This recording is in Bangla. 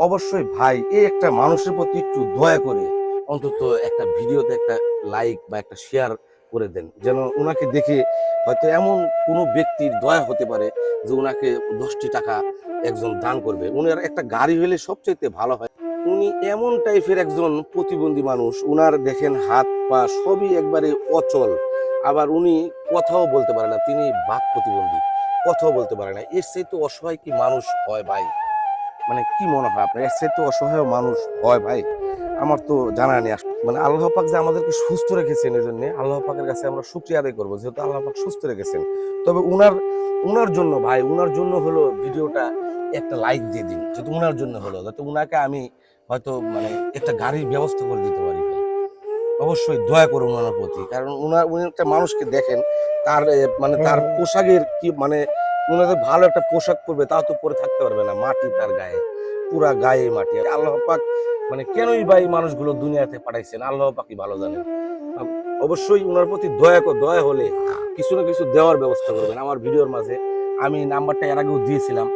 অবশ্যই ভাই এই একটা মানুষের প্রতি একটু দয়া করে অন্তত একটা ভিডিওতে একটা লাইক বা একটা শেয়ার করে দেন, যেন ওনাকে দেখে হয়তো এমন কোনো ব্যক্তির দয়া হতে পারে যে ওনাকে 10টি টাকা একজন দান করবে। উনার একটা গাড়ি হলে সবচাইতে ভালো হয়। উনি এমন টাইপের একজন প্রতিবন্ধী মানুষ, উনার দেখেন হাত পা সবই একবারে অচল, আবার উনি কথাও বলতে পারে না, তিনি বাক প্রতিবন্ধী, কথাও বলতে পারে না। এর চাইতে অসহায় কি মানুষ হয় ভাই? মানে কি মনে হয় আপনার, এর চাইতে অসহায় মানুষ হয় ভাই? আমার তো জানা নেই মানে আল্লাহ পাক যে আমাদেরকে সুস্থ রেখেছেন, এই জন্য আল্লাহ পাকের কাছে আমরা শুকরিয়া আদায় করবো, যেহেতু আল্লাহ পাক সুস্থ রেখেছেন। তবে উনার উনার জন্য ভাই, উনার জন্য হলো ভিডিওটা একটা লাইক দিয়ে দিন, যেহেতু উনার জন্য হলো, যাতে উনাকে আমি হয়তো মানে একটা গাড়ির ব্যবস্থা করে দিতে পারি ভাই। অবশ্যই দয়া করুন ওনার প্রতি, কারণ উনি একটা মানুষকে দেখেন, তার মানে তার পোশাকের কি মানে, উনাদের ভালো একটা পোশাক পরবে তাও তো পরে থাকতে পারবে না, মাটি তার গায়ে, পুরা গায়ে মাটি। আর আল্লাহ পাক মানে কেনই বা এই মানুষগুলো দুনিয়াতে পাঠাইছেন আল্লাহ পাকই ভালো জানেন। অবশ্যই উনার প্রতি দয়া হলে কিছু না কিছু দেওয়ার ব্যবস্থা করবেন। আমার ভিডিওর মাঝে আমি নাম্বারটা এর আগেও দিয়েছিলাম,